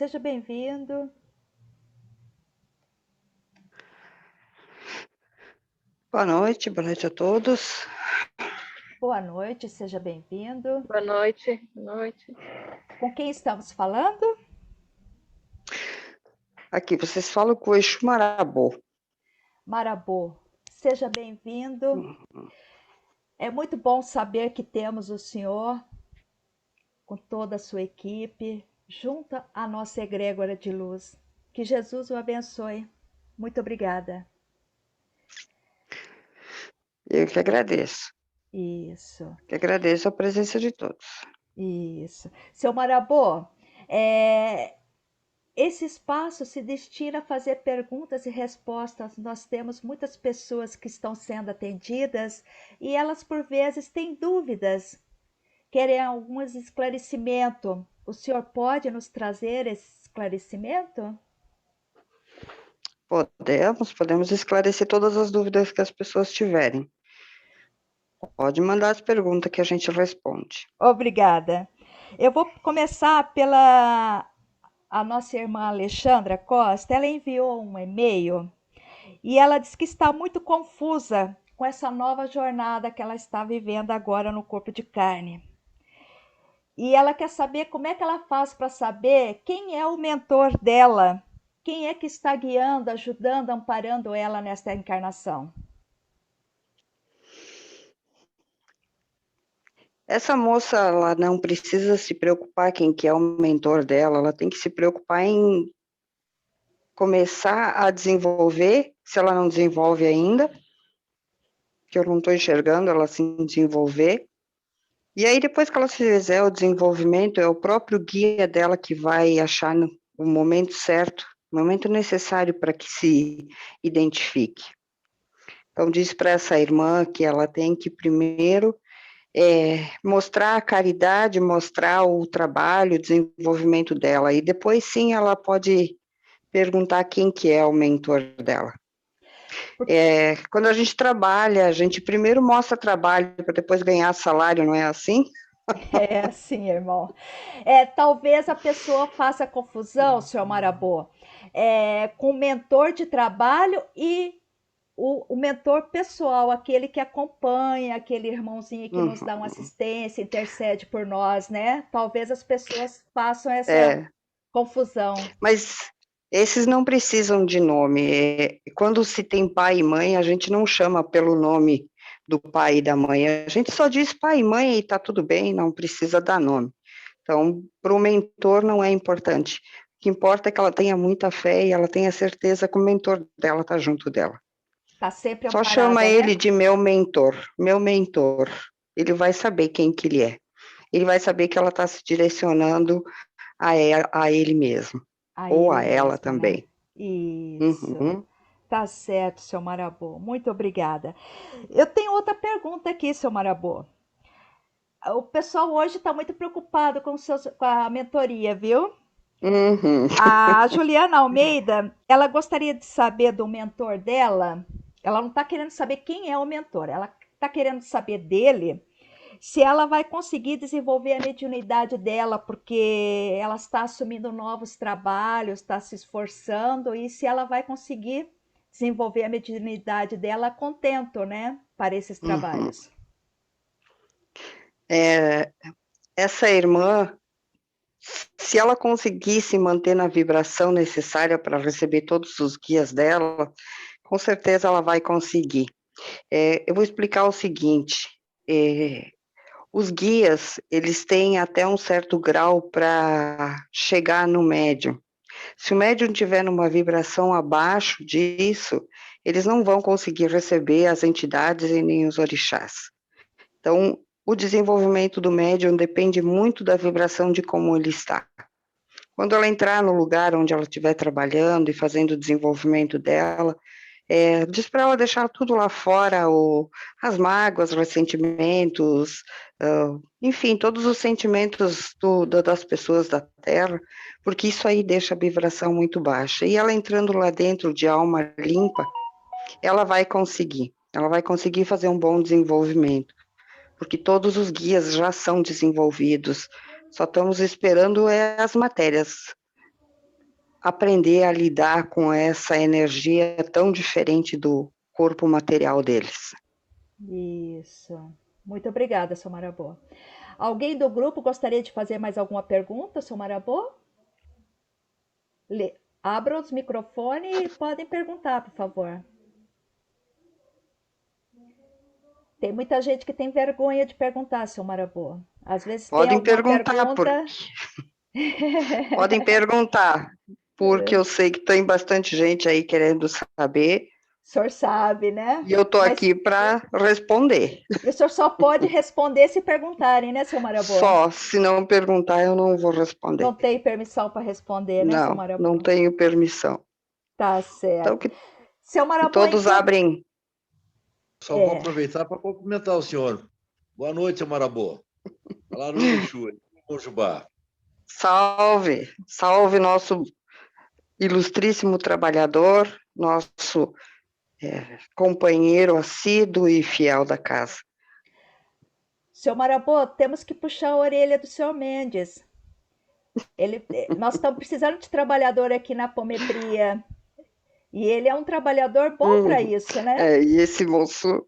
Seja bem-vindo. Boa noite a todos. Boa noite, seja bem-vindo. Boa noite, boa noite. Com quem estamos falando? Aqui, vocês falam com o Exu Marabô. Marabô, seja bem-vindo. É muito bom saber que temos o senhor com toda a sua equipe, junto à nossa egrégora de luz. Que Jesus o abençoe. Muito obrigada. Eu que agradeço. Isso, Que agradeço a presença de todos. isso. Seu Marabô, é, esse espaço se destina a fazer perguntas e respostas. Nós temos muitas pessoas que estão sendo atendidas e elas, por vezes, têm dúvidas, querem algum esclarecimento. O senhor pode nos trazer esse esclarecimento? Podemos esclarecer todas as dúvidas que as pessoas tiverem. Pode mandar as perguntas que a gente responde. Obrigada. Eu vou começar pela a nossa irmã Alexandra Costa. Ela enviou um e-mail e ela diz que está muito confusa com essa nova jornada que ela está vivendo agora no corpo de carne. E ela quer saber como é que ela faz para saber quem é o mentor dela, quem é que está guiando, ajudando, amparando ela nesta encarnação. Essa moça, ela não precisa se preocupar quem que é o mentor dela, ela tem que se preocupar em começar a desenvolver, se ela não desenvolve ainda, que eu não estou enxergando ela se desenvolver. E aí, depois que ela fizer o desenvolvimento, é o próprio guia dela que vai achar o momento certo, o momento necessário para que se identifique. Então, diz para essa irmã que ela tem que primeiro mostrar a caridade, mostrar o trabalho, o desenvolvimento dela, e depois sim ela pode perguntar quem que é o mentor dela. Quando a gente trabalha, a gente primeiro mostra trabalho para depois ganhar salário, não é assim? É assim, irmão. Talvez a pessoa faça confusão, senhor Marabô, com o mentor de trabalho e o mentor pessoal, aquele que acompanha, aquele irmãozinho que nos dá uma assistência, intercede por nós, né? Talvez as pessoas façam essa confusão. Mas esses não precisam de nome. Quando se tem pai e mãe, a gente não chama pelo nome do pai e da mãe. A gente só diz pai e mãe e está tudo bem, não precisa dar nome. Então, para o mentor não é importante. O que importa é que ela tenha muita fé e ela tenha certeza que o mentor dela está junto dela. Tá sempre Só chama amparada, ele né? de meu mentor, meu mentor. Ele vai saber quem que ele é. Ele vai saber que ela está se direcionando a ele mesmo. A Ou ele a ela mesmo, né? também. Isso. Uhum. Tá certo, seu Marabô. Muito obrigada. Eu tenho outra pergunta aqui, seu Marabô. O pessoal hoje está muito preocupado com a mentoria, viu? Uhum. A Juliana Almeida, ela gostaria de saber do mentor dela. Ela não está querendo saber quem é o mentor, ela está querendo saber dele se ela vai conseguir desenvolver a mediunidade dela, porque ela está assumindo novos trabalhos, está se esforçando, e se ela vai conseguir desenvolver a mediunidade dela contento, né, para esses Uhum. trabalhos. Essa irmã, se ela conseguisse manter na vibração necessária para receber todos os guias dela, com certeza ela vai conseguir. Eu vou explicar o seguinte: os guias, eles têm até um certo grau para chegar no médium. Se o médium tiver numa vibração abaixo disso, eles não vão conseguir receber as entidades e nem os orixás. Então, o desenvolvimento do médium depende muito da vibração de como ele está. Quando ela entrar no lugar onde ela estiver trabalhando e fazendo o desenvolvimento dela, diz para ela deixar tudo lá fora, as mágoas, os ressentimentos, enfim, todos os sentimentos das pessoas da Terra, porque isso aí deixa a vibração muito baixa. E ela entrando lá dentro de alma limpa, ela vai conseguir fazer um bom desenvolvimento, porque todos os guias já são desenvolvidos, só estamos esperando as matérias. aprender a lidar com essa energia tão diferente do corpo material deles. Isso. Muito obrigada, seu Marabô. Alguém do grupo gostaria de fazer mais alguma pergunta, seu Marabô? Abram os microfones e podem perguntar, por favor. Tem muita gente que tem vergonha de perguntar, seu Marabô. Às vezes tem Podem alguma perguntar, pergunta. podem perguntar, porque eu sei que tem bastante gente aí querendo saber. O senhor sabe, né? E eu estou aqui para responder. E o senhor só pode responder se perguntarem, né, seu Marabô? Só, se não perguntar, eu não vou responder. Não tem permissão para responder, né, seu Marabô? Não tenho permissão. Tá certo. Então, que seu Marabô, todos então... abrem. Só vou aproveitar para cumprimentar o senhor. Boa noite, seu Marabô. Falaram no Exu, Jubá. Salve, salve nosso ilustríssimo trabalhador, nosso companheiro assíduo e fiel da casa. Seu Marabô, temos que puxar a orelha do senhor Mendes. Nós estamos precisando de trabalhador aqui na apometria. E ele é um trabalhador bom para isso, né? E esse moço,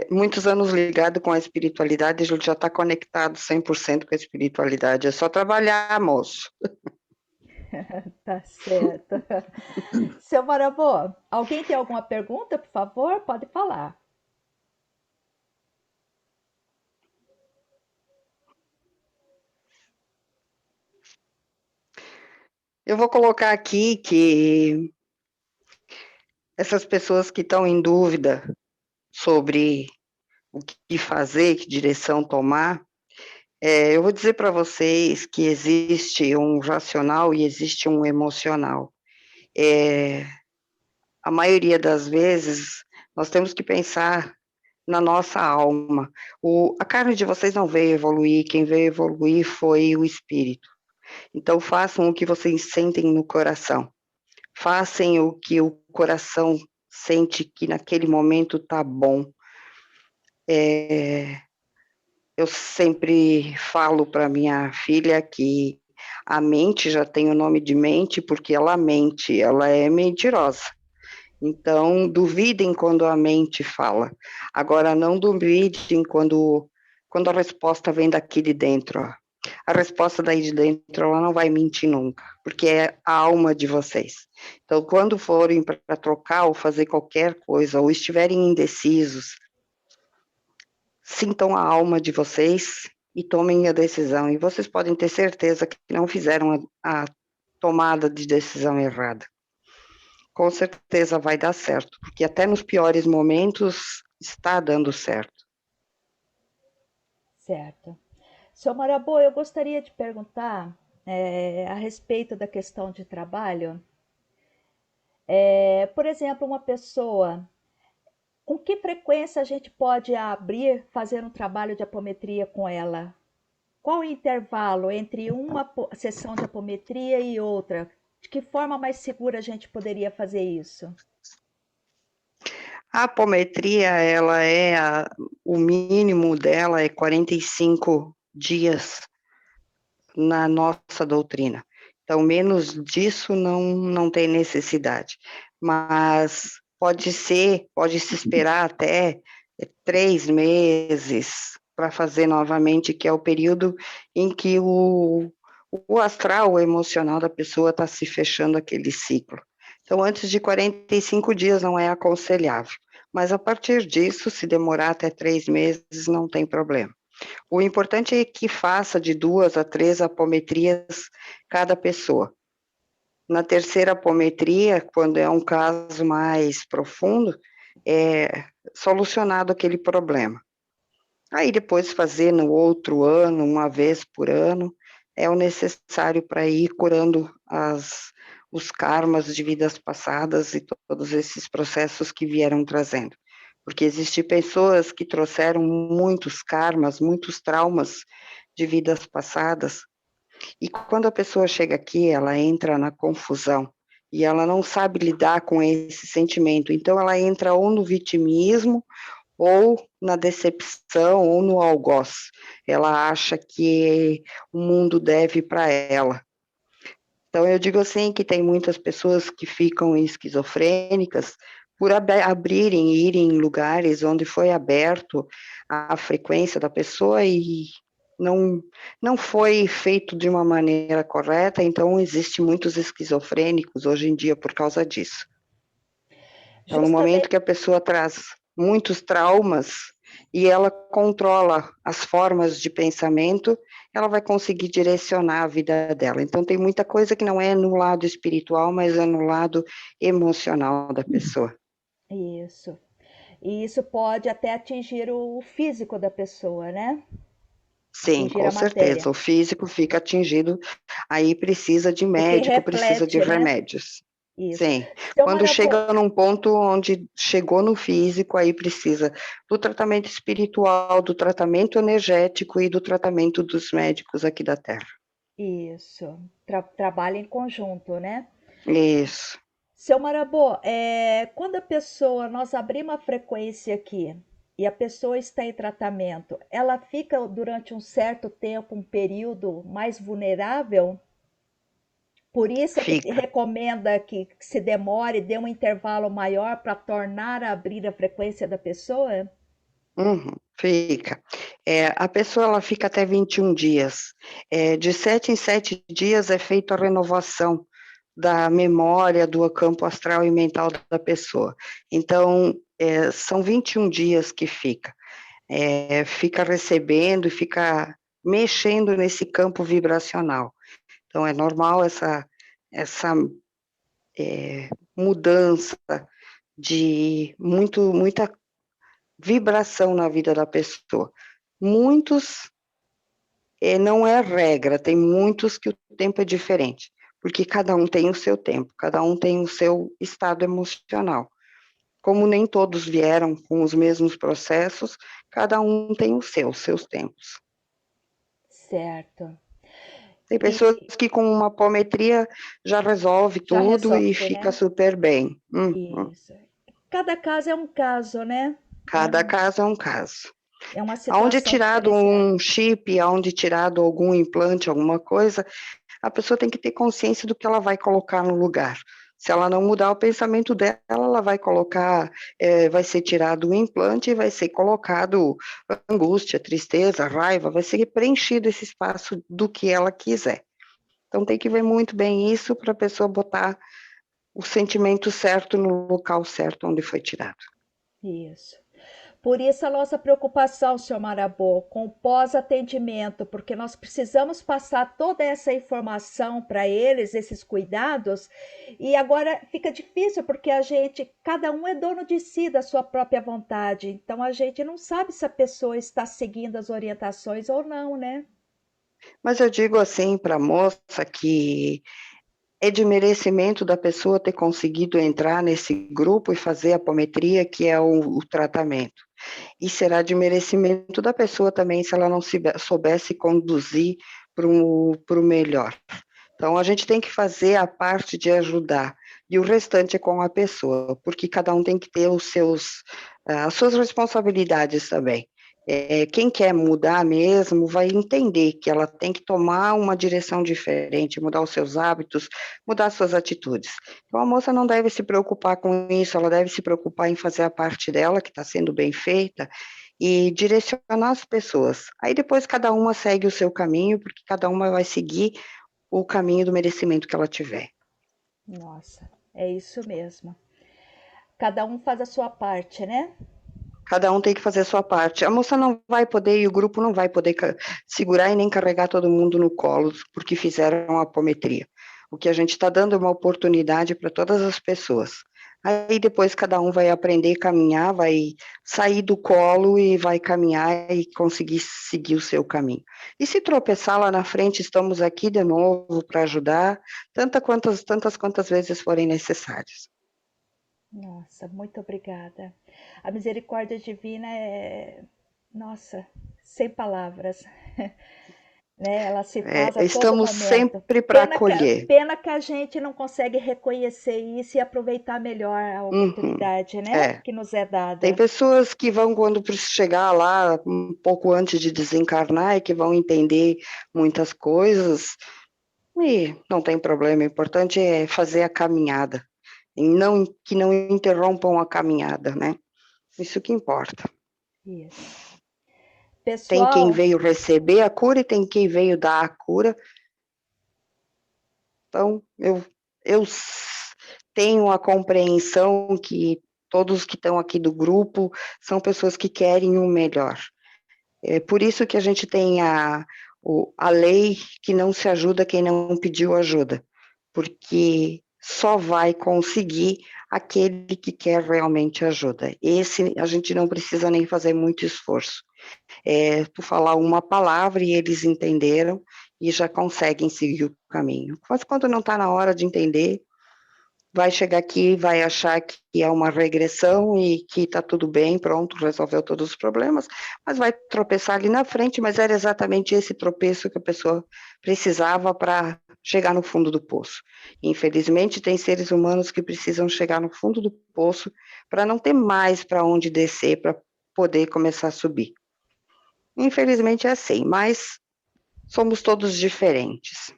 muitos anos ligado com a espiritualidade, ele já está conectado 100% com a espiritualidade. É só trabalhar, moço. Tá certo. Seu Marabô, alguém tem alguma pergunta, por favor? Pode falar. Eu vou colocar aqui que essas pessoas que estão em dúvida sobre o que fazer, que direção tomar, eu vou dizer para vocês que existe um racional e existe um emocional. A maioria das vezes, nós temos que pensar na nossa alma. A carne de vocês não veio evoluir, quem veio evoluir foi o espírito. Então, façam o que vocês sentem no coração. Façam o que o coração sente que naquele momento tá bom. Eu sempre falo para minha filha que a mente já tem o nome de mente porque ela mente, ela é mentirosa. Então, duvidem quando a mente fala. Agora, não duvidem quando a resposta vem daqui de dentro. Ó. A resposta daí de dentro, ela não vai mentir nunca, porque é a alma de vocês. Então, quando forem para trocar ou fazer qualquer coisa, ou estiverem indecisos, sintam a alma de vocês e tomem a decisão. E vocês podem ter certeza que não fizeram a tomada de decisão errada. Com certeza vai dar certo, porque até nos piores momentos está dando certo. Certo. Seu Marabô, eu gostaria de perguntar a respeito da questão de trabalho. Por exemplo, uma pessoa, com que frequência a gente pode abrir, fazer um trabalho de apometria com ela? Qual o intervalo entre uma sessão de apometria e outra? De que forma mais segura a gente poderia fazer isso? A apometria, ela o mínimo dela é 45 dias na nossa doutrina. Então, menos disso não tem necessidade. Mas pode se esperar até 3 meses para fazer novamente, que é o período em que o astral, o emocional da pessoa está se fechando aquele ciclo. Então, antes de 45 dias não é aconselhável. Mas a partir disso, se demorar até 3 meses, não tem problema. O importante é que faça de 2 a 3 apometrias cada pessoa. Na terceira apometria, quando é um caso mais profundo, é solucionado aquele problema. Aí depois fazer no outro ano, uma vez por ano, é o necessário para ir curando os karmas de vidas passadas e todos esses processos que vieram trazendo. Porque existem pessoas que trouxeram muitos karmas, muitos traumas de vidas passadas, e quando a pessoa chega aqui, ela entra na confusão, e ela não sabe lidar com esse sentimento, então ela entra ou no vitimismo, ou na decepção, ou no algoz. Ela acha que o mundo deve para ela. Então, eu digo assim que tem muitas pessoas que ficam esquizofrênicas por abrirem e irem em lugares onde foi aberto a frequência da pessoa e não foi feito de uma maneira correta, então existe muitos esquizofrênicos hoje em dia por causa disso. Então, no momento que a pessoa traz muitos traumas e ela controla as formas de pensamento, ela vai conseguir direcionar a vida dela. Então, tem muita coisa que não é no lado espiritual, mas é no lado emocional da pessoa. Isso. E isso pode até atingir o físico da pessoa, né? Sim, Atingir com a matéria. certeza. O físico fica atingido, aí precisa de Porque médico, precisa de reflete, né? remédios. Isso. Sim, Seu quando Marabô, chega num ponto onde chegou no físico, aí precisa do tratamento espiritual, do tratamento energético e do tratamento dos médicos aqui da Terra. isso. Trabalha em conjunto, né? Isso. Seu Marabô, quando a pessoa, nós abrimos a frequência aqui e a pessoa está em tratamento, ela fica durante um certo tempo, um período mais vulnerável? Por isso é que Fica. recomenda que se demore, dê um intervalo maior para tornar a abrir a frequência da pessoa? Uhum, fica. A pessoa ela fica até 21 dias. De 7 em 7 dias é feita a renovação da memória, do campo astral e mental da pessoa. Então, são 21 dias que fica. Fica recebendo e fica mexendo nesse campo vibracional. Então, é normal essa mudança de muita vibração na vida da pessoa. Muitos, não é regra, tem muitos que o tempo é diferente, porque cada um tem o seu tempo, cada um tem o seu estado emocional. Como nem todos vieram com os mesmos processos, cada um tem os seus tempos. Certo. Tem pessoas E que com uma apometria já resolve já tudo e resolve, fica né? super bem. Isso. Cada caso é um caso, né? Cada caso é um caso. É uma Aonde é situação tirado diferenciada. um chip, aonde é tirado algum implante, alguma coisa, a pessoa tem que ter consciência do que ela vai colocar no lugar. Se ela não mudar o pensamento dela, ela vai colocar, vai ser tirado o implante e vai ser colocado angústia, tristeza, raiva, vai ser preenchido esse espaço do que ela quiser. Então tem que ver muito bem isso para a pessoa botar o sentimento certo no local certo onde foi tirado. Isso. Por isso a nossa preocupação, senhor Marabô, com o pós-atendimento, porque nós precisamos passar toda essa informação para eles, esses cuidados, e agora fica difícil porque cada um é dono de si, da sua própria vontade, então a gente não sabe se a pessoa está seguindo as orientações ou não, né? Mas eu digo assim para a moça que é de merecimento da pessoa ter conseguido entrar nesse grupo e fazer a apometria, que é o tratamento. E será de merecimento da pessoa também se ela não soubesse conduzir para o melhor. Então, a gente tem que fazer a parte de ajudar, e o restante é com a pessoa, porque cada um tem que ter as suas responsabilidades também. Quem quer mudar mesmo vai entender que ela tem que tomar uma direção diferente, mudar os seus hábitos, mudar suas atitudes. Então, a moça não deve se preocupar com isso, ela deve se preocupar em fazer a parte dela, que está sendo bem feita, e direcionar as pessoas. Aí depois cada uma segue o seu caminho, porque cada uma vai seguir o caminho do merecimento que ela tiver. Nossa, é isso mesmo. Cada um faz a sua parte, né? Cada um tem que fazer a sua parte. A moça não vai poder, e o grupo não vai poder segurar e nem carregar todo mundo no colo, porque fizeram a apometria. O que a gente está dando é uma oportunidade para todas as pessoas. Aí depois cada um vai aprender a caminhar, vai sair do colo e vai caminhar e conseguir seguir o seu caminho. E se tropeçar lá na frente, estamos aqui de novo para ajudar, tantas quantas vezes forem necessárias. Nossa, muito obrigada. A misericórdia divina nossa, sem palavras. Né? Ela se faz a todo Estamos momento. sempre para acolher. Pena que a gente não consegue reconhecer isso e aproveitar melhor a Uhum, oportunidade, né? Que nos é Tem dada. pessoas que vão, quando chegar lá, um pouco antes de desencarnar, e que vão entender muitas coisas. E não tem problema, o importante é fazer a caminhada, e não, que não interrompam a caminhada, né? Isso que importa. Isso. Tem quem Pessoal, veio receber a cura e tem quem veio dar a cura. Então, eu tenho a compreensão que todos que estão aqui do grupo são pessoas que querem o melhor. É por isso que a gente tem a lei que não se ajuda quem não pediu ajuda, porque só vai conseguir aquele que quer realmente ajuda. Esse a gente não precisa nem fazer muito esforço. É tu falar uma palavra e eles entenderam e já conseguem seguir o caminho. Mas quando não está na hora de entender, vai chegar aqui, vai achar que é uma regressão e que está tudo bem, pronto, resolveu todos os problemas, mas vai tropeçar ali na frente, mas era exatamente esse tropeço que a pessoa precisava para chegar no fundo do poço. Infelizmente, tem seres humanos que precisam chegar no fundo do poço para não ter mais para onde descer, para poder começar a subir. Infelizmente é assim, mas somos todos diferentes.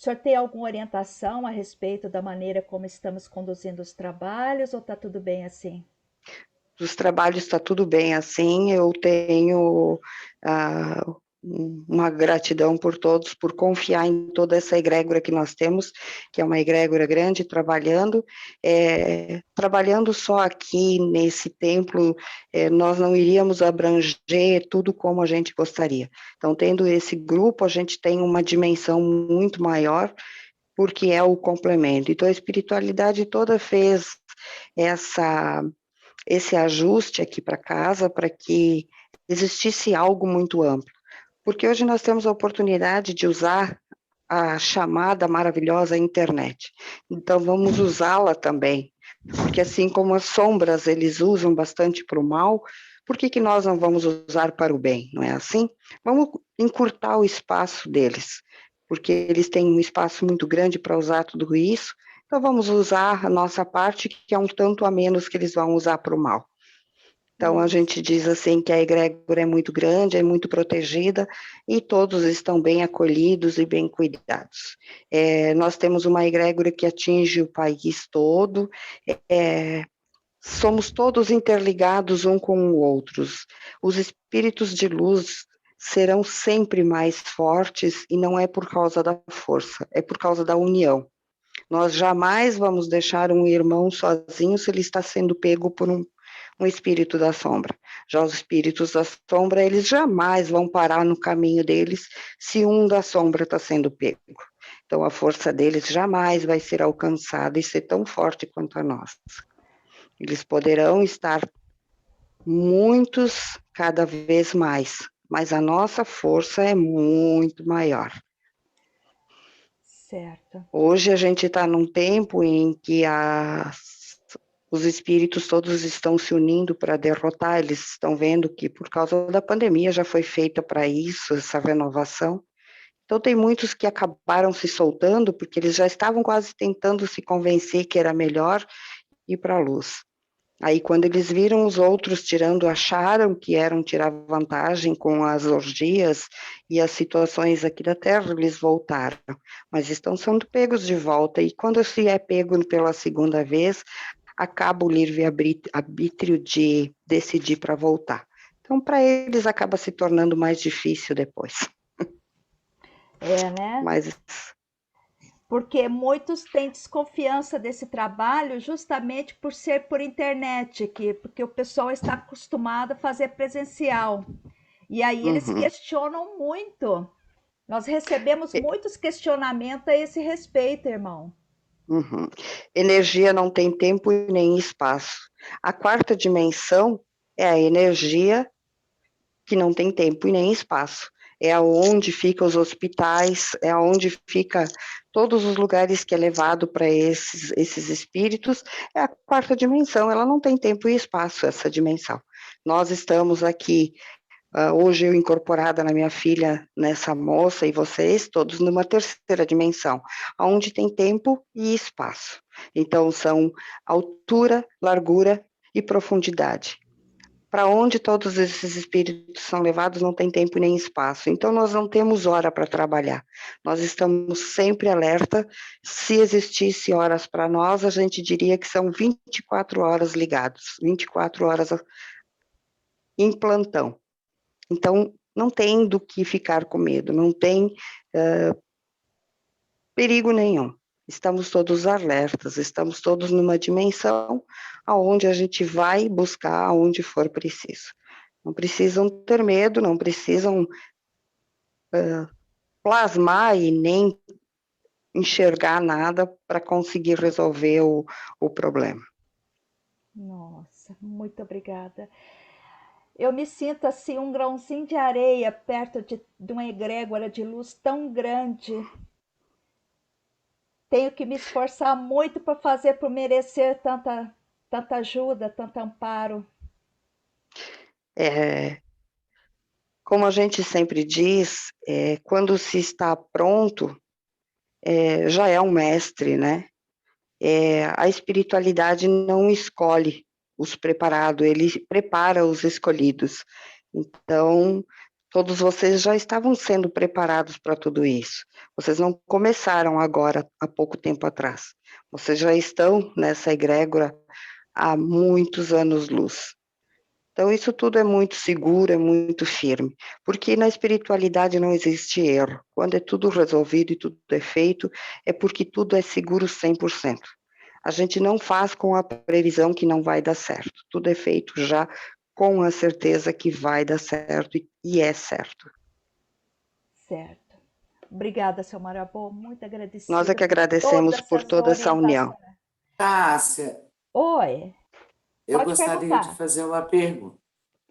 o senhor tem alguma orientação a respeito da maneira como estamos conduzindo os trabalhos ou está tudo bem assim? Dos trabalhos está tudo bem assim, eu tenho uma gratidão por todos, por confiar em toda essa egrégora que nós temos, que é uma egrégora grande, trabalhando só aqui nesse templo, nós não iríamos abranger tudo como a gente gostaria. Então, tendo esse grupo, a gente tem uma dimensão muito maior, porque é o complemento. Então, a espiritualidade toda fez esse ajuste aqui para casa para que existisse algo muito amplo. Porque hoje nós temos a oportunidade de usar a chamada maravilhosa internet. Então vamos usá-la também. Porque assim como as sombras eles usam bastante para o mal, por que nós não vamos usar para o bem? Não é assim? Vamos encurtar o espaço deles, porque eles têm um espaço muito grande para usar tudo isso. Então vamos usar a nossa parte, que é um tanto a menos que eles vão usar para o mal. Então, a gente diz assim que a egrégora é muito grande, é muito protegida e todos estão bem acolhidos e bem cuidados. Nós temos uma egrégora que atinge o país todo, somos todos interligados um com o outro. Os espíritos de luz serão sempre mais fortes e não é por causa da força, é por causa da união. Nós jamais vamos deixar um irmão sozinho se ele está sendo pego por um espírito da sombra. Já os espíritos da sombra, eles jamais vão parar no caminho deles se um da sombra está sendo pego. Então, a força deles jamais vai ser alcançada e ser tão forte quanto a nossa. Eles poderão estar muitos cada vez mais, mas a nossa força é muito maior. Certo. Hoje a gente está num tempo em que os espíritos todos estão se unindo para derrotar, eles estão vendo que por causa da pandemia já foi feita para isso, essa renovação. Então tem muitos que acabaram se soltando, porque eles já estavam quase tentando se convencer que era melhor ir para a luz. Aí quando eles viram os outros tirando, acharam que eram tirar vantagem com as orgias e as situações aqui da Terra, eles voltaram. Mas estão sendo pegos de volta, e quando se é pego pela segunda vez, acaba o livre-arbítrio de decidir para voltar. Então, para eles, acaba se tornando mais difícil depois. Né? Mas porque muitos têm desconfiança desse trabalho justamente por ser por internet, porque o pessoal está acostumado a fazer presencial. E aí eles questionam muito. Nós recebemos muitos questionamentos a esse respeito, irmão. Energia não tem tempo e nem espaço. A quarta dimensão é a energia que não tem tempo e nem espaço. É aonde ficam os hospitais, é aonde fica todos os lugares que é levado para esses espíritos. É a quarta dimensão, ela não tem tempo e espaço, essa dimensão. Nós estamos aqui, hoje eu incorporada na minha filha, nessa moça, e vocês todos numa terceira dimensão, onde tem tempo e espaço. Então, são altura, largura e profundidade. para onde todos esses espíritos são levados não tem tempo nem espaço. Então, nós não temos hora para trabalhar. Nós estamos sempre alerta. Se existisse horas para nós, a gente diria que são 24 horas ligados, 24 horas em plantão. Então, não tem do que ficar com medo, não tem perigo nenhum. Estamos todos alertas, estamos todos numa dimensão aonde a gente vai buscar aonde for preciso. Não precisam ter medo, não precisam plasmar e nem enxergar nada para conseguir resolver o problema. Nossa, muito obrigada. Eu me sinto assim um grãozinho de areia perto de uma egrégora de luz tão grande. Tenho que me esforçar muito para fazer, por merecer tanta ajuda, tanto amparo. Como a gente sempre diz, quando se está pronto, já é um mestre, né? A espiritualidade não escolhe os preparados, ele prepara os escolhidos. Então, todos vocês já estavam sendo preparados para tudo isso. Vocês não começaram agora, há pouco tempo atrás. Vocês já estão nessa egrégora há muitos anos-luz. Então, isso tudo é muito seguro, é muito firme, porque na espiritualidade não existe erro. Quando é tudo resolvido e tudo é feito, é porque tudo é seguro 100%. A gente não faz com a previsão que não vai dar certo. Tudo é feito já com a certeza que vai dar certo e é certo. Certo. Obrigada, seu Marabô, muito agradecida. Nós é que agradecemos por toda essa união. Tássia, Oi. eu Pode gostaria perguntar. de fazer uma pergunta.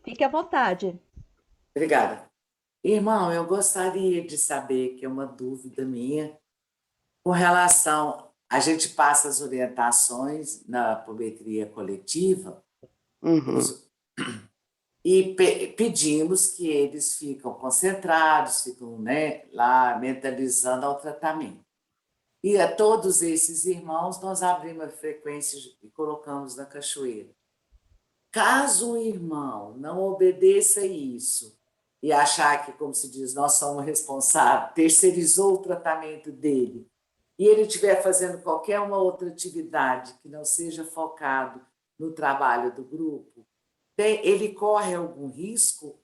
Fique à vontade. Obrigada. Irmão, eu gostaria de saber, que é uma dúvida minha, com relação, a gente passa as orientações na apometria coletiva, e pedimos que eles ficam concentrados, ficam, né, lá mentalizando ao tratamento. E a todos esses irmãos nós abrimos a frequência e colocamos na cachoeira. Caso o irmão não obedeça isso e achar que, como se diz, nós somos responsáveis, terceirizou o tratamento dele, e ele estiver fazendo qualquer uma outra atividade que não seja focado no trabalho do grupo, ele corre algum risco?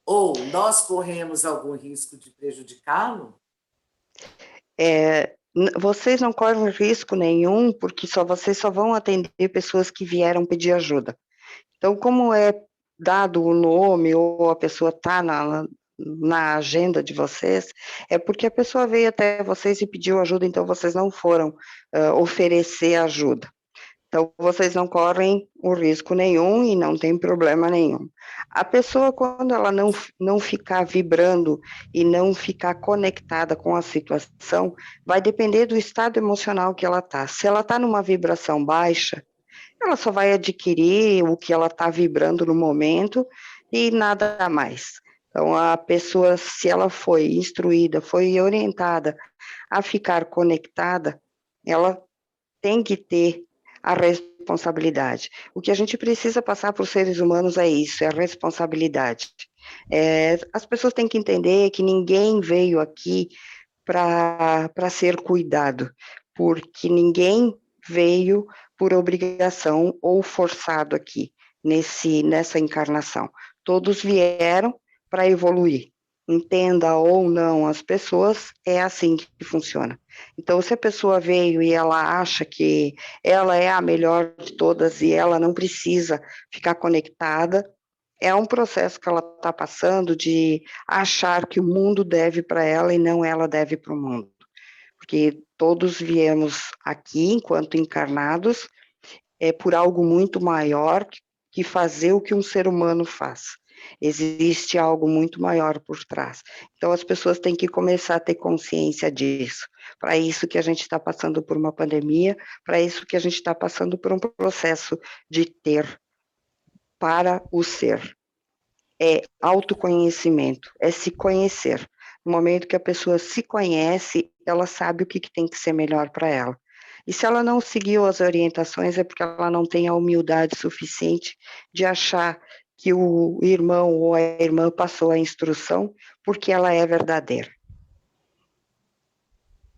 Ou nós corremos algum risco de prejudicá-lo? Vocês não correm risco nenhum, porque vocês só vão atender pessoas que vieram pedir ajuda. Então, como é dado o nome ou a pessoa está na agenda de vocês, é porque a pessoa veio até vocês e pediu ajuda, então vocês não foram oferecer ajuda. Então, vocês não correm o risco nenhum e não tem problema nenhum. A pessoa, quando ela não ficar vibrando e não ficar conectada com a situação, vai depender do estado emocional que ela está. Se ela está numa vibração baixa, ela só vai adquirir o que ela está vibrando no momento e nada mais. Então, a pessoa, se ela foi instruída, foi orientada a ficar conectada, ela tem que ter a responsabilidade. O que a gente precisa passar para os seres humanos é isso, é a responsabilidade. As pessoas têm que entender que ninguém veio aqui para ser cuidado, porque ninguém veio por obrigação ou forçado aqui, nessa encarnação. Todos vieram para evoluir. Entenda ou não as pessoas, é assim que funciona. Então, se a pessoa veio e ela acha que ela é a melhor de todas e ela não precisa ficar conectada, é um processo que ela está passando de achar que o mundo deve para ela e não ela deve para o mundo. Porque todos viemos aqui, enquanto encarnados, por algo muito maior que fazer o que um ser humano faz. Existe algo muito maior por trás. Então, as pessoas têm que começar a ter consciência disso. Para isso que a gente está passando por uma pandemia, para isso que a gente está passando por um processo de ter para o ser. É autoconhecimento, é se conhecer. No momento que a pessoa se conhece, ela sabe o que tem que ser melhor para ela. E se ela não seguiu as orientações, é porque ela não tem a humildade suficiente de achar que o irmão ou a irmã passou a instrução porque ela é verdadeira.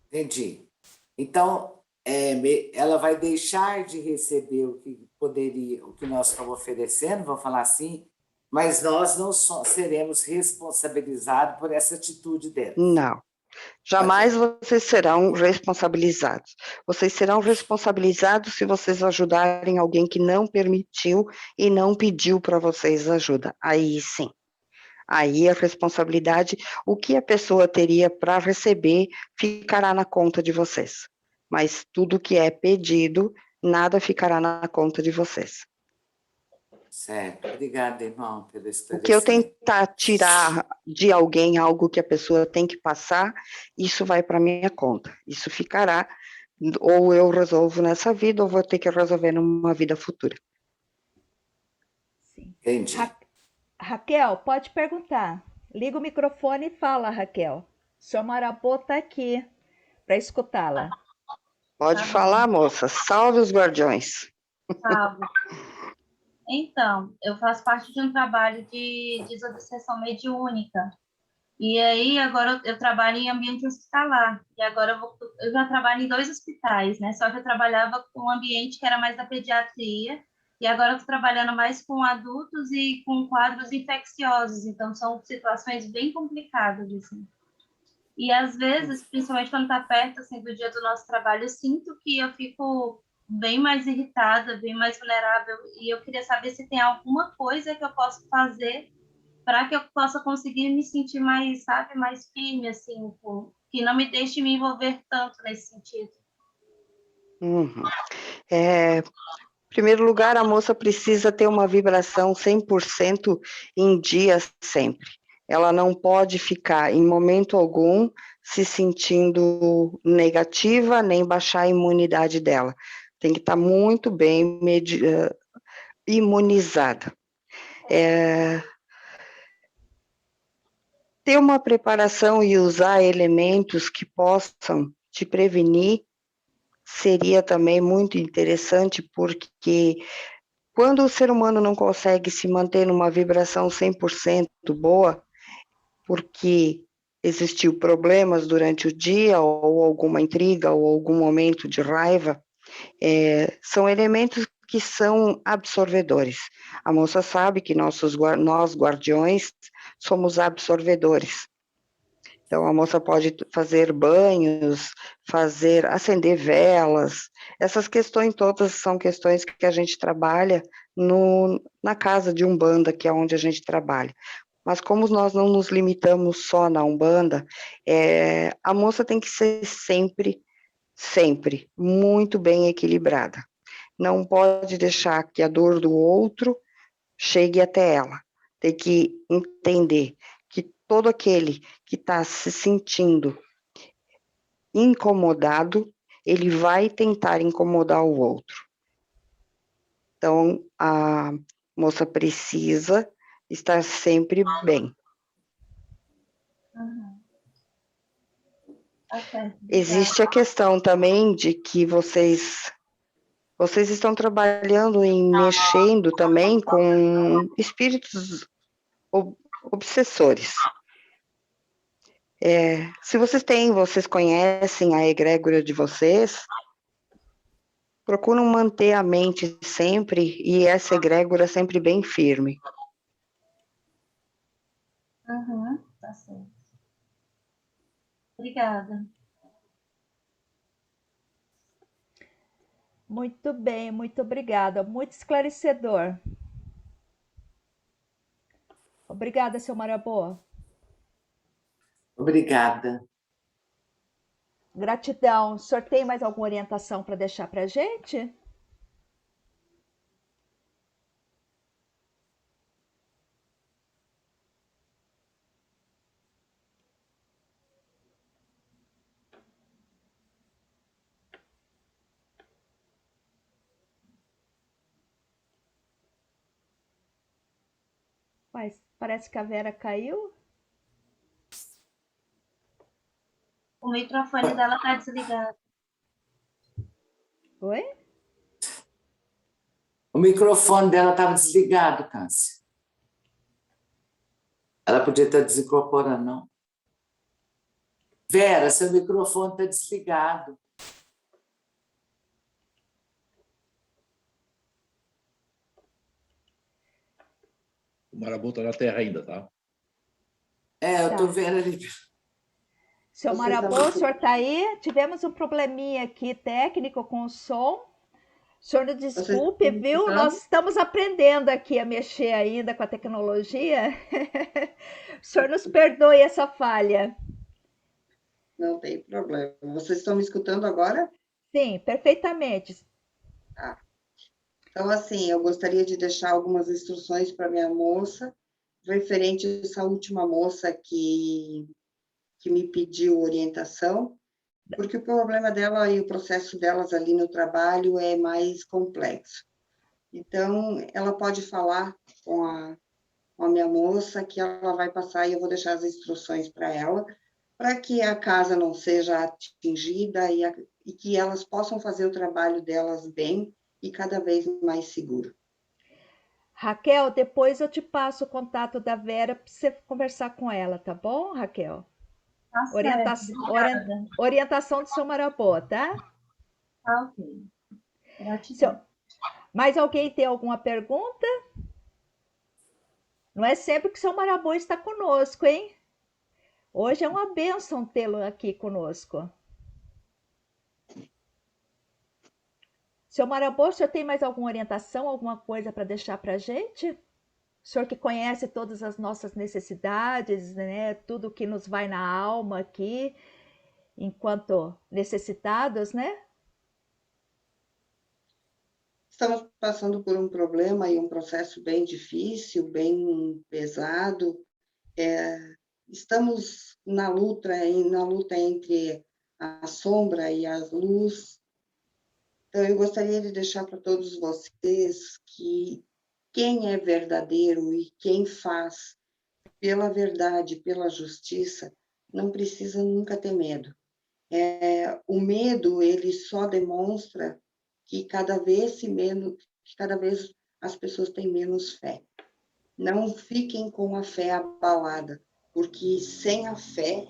Entendi. Então, ela vai deixar de receber o que poderia, o que nós estamos oferecendo, vamos falar assim, mas nós não seremos responsabilizados por essa atitude dela. Não. Jamais vocês serão responsabilizados. Vocês serão responsabilizados se vocês ajudarem alguém que não permitiu e não pediu para vocês ajuda. Aí sim. Aí a responsabilidade, o que a pessoa teria para receber, ficará na conta de vocês. Mas tudo que é pedido, nada ficará na conta de vocês. Certo. Obrigada, irmão, pelo O que eu esclarecimento. tentar tirar de alguém algo que a pessoa tem que passar, isso vai para minha conta. Isso ficará, ou eu resolvo nessa vida, ou vou ter que resolver numa vida futura. Sim. Entendi. Raquel, pode perguntar. Liga o microfone e fala, Raquel. O senhor Marabô está aqui para escutá-la. Pode Tá bom. falar, moça. Salve os guardiões. Salve. Então, eu faço parte de um trabalho de desobsessão mediúnica. E aí, agora eu trabalho em ambiente hospitalar. E agora eu já trabalho em 2 hospitais, né? Só que eu trabalhava com um ambiente que era mais da pediatria. E agora eu estou trabalhando mais com adultos e com quadros infecciosos. Então, são situações bem complicadas, assim. E às vezes, principalmente quando está perto assim, do dia do nosso trabalho, eu sinto que eu fico bem mais irritada, bem mais vulnerável. E eu queria saber se tem alguma coisa que eu posso fazer para que eu possa conseguir me sentir mais, sabe, mais firme, assim, que não me deixe me envolver tanto nesse sentido. Uhum. Em primeiro lugar, a moça precisa ter uma vibração 100% em dia sempre. Ela não pode ficar, em momento algum, se sentindo negativa, nem baixar a imunidade dela. Tem que estar muito bem imunizada. Ter uma preparação e usar elementos que possam te prevenir seria também muito interessante, porque quando o ser humano não consegue se manter numa vibração 100% boa, porque existiu problemas durante o dia, ou alguma intriga, ou algum momento de raiva, são elementos que são absorvedores. A moça sabe que nós guardiões somos absorvedores. Então, a moça pode fazer banhos, acender velas. Essas questões todas são questões que a gente trabalha na casa de Umbanda, que é onde a gente trabalha. Mas como nós não nos limitamos só na Umbanda, a moça tem que ser sempre, sempre muito bem equilibrada. Não pode deixar que a dor do outro chegue até ela. Tem que entender que todo aquele que está se sentindo incomodado, ele vai tentar incomodar o outro. Então, a moça precisa estar sempre bem. Uhum. Okay. Existe a questão também de que vocês estão trabalhando em mexendo também com espíritos obsessores. Se vocês conhecem a egrégora de vocês, procuram manter a mente sempre e essa egrégora sempre bem firme. Uhum, tá certo. Obrigada. Muito bem, muito obrigada. Muito esclarecedor. Obrigada, seu Marabô. Obrigada. Gratidão. O senhor tem mais alguma orientação para deixar para a gente? Mas parece que a Vera caiu. O microfone dela tá desligado. Oi? O microfone dela estava desligado, Cássia. Ela podia estar desincorporando, não? Vera, seu microfone está desligado. O Marabu está na terra ainda, tá? Eu estou Tá. vendo ali. Seu Vocês Marabô, estão o senhor está aí? Tivemos um probleminha aqui técnico com o som. O senhor nos Vocês desculpe, estão me viu? escutando? Nós estamos aprendendo aqui a mexer ainda com a tecnologia. O senhor nos perdoe essa falha. Não tem problema. Vocês estão me escutando agora? Sim, perfeitamente. Tá. Então, assim, eu gostaria de deixar algumas instruções para minha moça, referente a essa última moça que me pediu orientação, porque o problema dela e o processo delas ali no trabalho é mais complexo. Então, ela pode falar com a minha moça, que ela vai passar e eu vou deixar as instruções para ela, para que a casa não seja atingida e que elas possam fazer o trabalho delas bem e cada vez mais seguro. Raquel, depois eu te passo o contato da Vera para você conversar com ela, tá bom, Raquel? Tá certo, obrigada. Orientação do seu Marabô, tá? Tá ok. Gratidão. Mais alguém tem alguma pergunta? Não é sempre que o seu Marabô está conosco, hein? Hoje é uma bênção tê-lo aqui conosco. Seu Marabô, o senhor tem mais alguma orientação, alguma coisa para deixar para a gente? O senhor que conhece todas as nossas necessidades, né? Tudo que nos vai na alma aqui, enquanto necessitados, né? Estamos passando por um problema e um processo bem difícil, bem pesado. Estamos na luta entre a sombra e a luz. Então, eu gostaria de deixar para todos vocês que quem é verdadeiro e quem faz pela verdade, pela justiça, não precisa nunca ter medo. O medo, ele só demonstra que cada vez as pessoas têm menos fé. Não fiquem com a fé abalada, porque sem a fé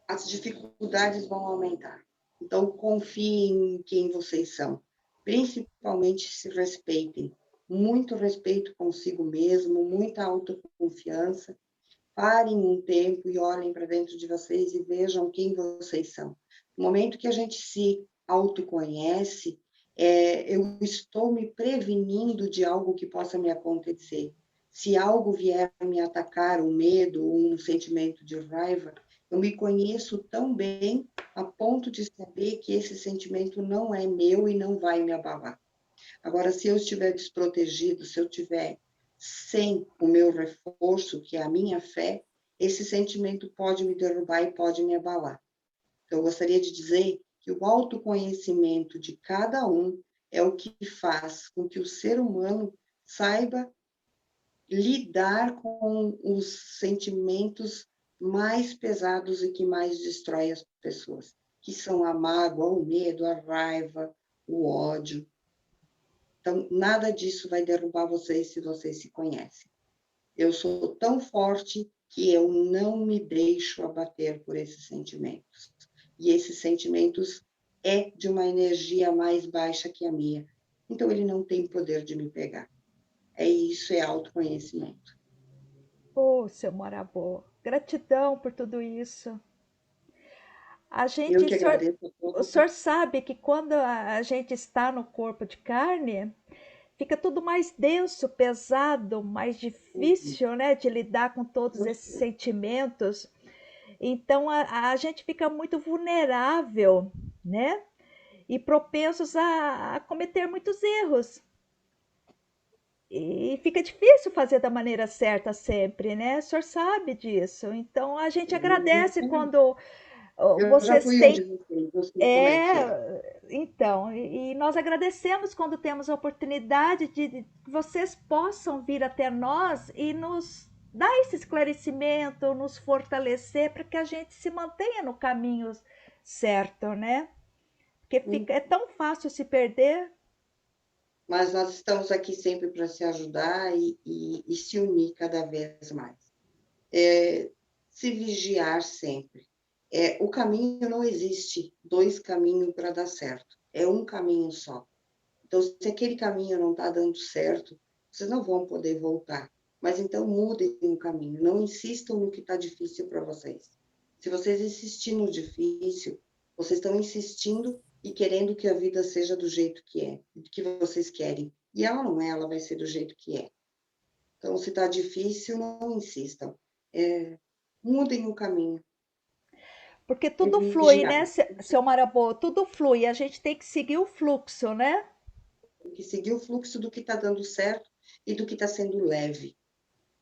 as dificuldades vão aumentar. Então, confiem em quem vocês são. Principalmente se respeitem. Muito respeito consigo mesmo, muita autoconfiança. Parem um tempo e olhem para dentro de vocês e vejam quem vocês são. No momento que a gente se autoconhece, eu estou me prevenindo de algo que possa me acontecer. Se algo vier me atacar, um medo, um sentimento de raiva, eu me conheço tão bem a ponto de saber que esse sentimento não é meu e não vai me abalar. Agora, se eu estiver desprotegido, se eu estiver sem o meu reforço, que é a minha fé, esse sentimento pode me derrubar e pode me abalar. Então, eu gostaria de dizer que o autoconhecimento de cada um é o que faz com que o ser humano saiba lidar com os sentimentos mais pesados e que mais destrói as pessoas, que são a mágoa, o medo, a raiva, o ódio. Então, nada disso vai derrubar vocês se vocês se conhecem. Eu sou tão forte que eu não me deixo abater por esses sentimentos. E esses sentimentos é de uma energia mais baixa que a minha. Então, ele não tem poder de me pegar. Isso é autoconhecimento. Seu Marabô, gratidão por tudo isso. Eu que agradeço a O todos. senhor sabe que quando a gente está no corpo de carne, fica tudo mais denso, pesado, mais difícil, né, de lidar com todos esses sentimentos. Então a gente fica muito vulnerável, né? E propensos a cometer muitos erros. E fica difícil fazer da maneira certa sempre, né? O senhor sabe disso. Então a gente agradece quando Eu já vocês fui um têm. de vocês, eu sei como é que é. Então, e nós agradecemos quando temos a oportunidade de que vocês possam vir até nós e nos dar esse esclarecimento, nos fortalecer para que a gente se mantenha no caminho certo, né? Porque é tão fácil se perder. Mas nós estamos aqui sempre para se ajudar e se unir cada vez mais. Se vigiar sempre. O caminho não existe 2 caminhos para dar certo. É um caminho só. Então, se aquele caminho não está dando certo, vocês não vão poder voltar. Mas então mudem o caminho. Não insistam no que está difícil para vocês. Se vocês insistirem no difícil, vocês estão insistindo e querendo que a vida seja do jeito que é, do que vocês querem. E ela não é, ela vai ser do jeito que é. Então, se está difícil, não insistam. Mudem o caminho. Porque tudo flui, né, seu Marabô? Tudo flui. A gente tem que seguir o fluxo, né? Tem que seguir o fluxo do que está dando certo e do que está sendo leve.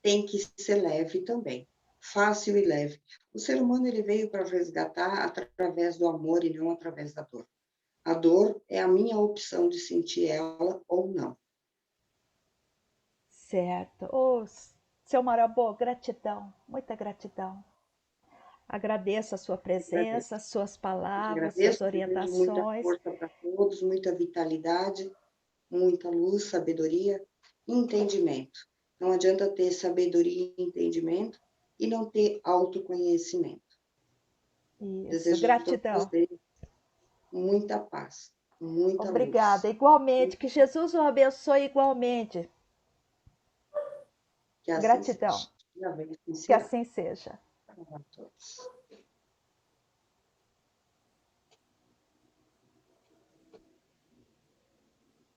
Tem que ser leve também. Fácil e leve. O ser humano ele veio para resgatar através do amor e não através da dor. A dor é a minha opção de sentir ela ou não. Certo. Ô, seu Marabô, gratidão, muita gratidão. Agradeço a sua presença, as suas palavras, suas Agradeço, desejo muita orientações. força para todos, muita vitalidade, muita luz, sabedoria e entendimento. Não adianta ter sabedoria e entendimento e não ter autoconhecimento. Isso, Desejo gratidão. a todos vocês muita paz, muita Obrigada, luz. igualmente. Que Jesus o abençoe igualmente. Que assim Gratidão. seja. Que assim seja. A todos.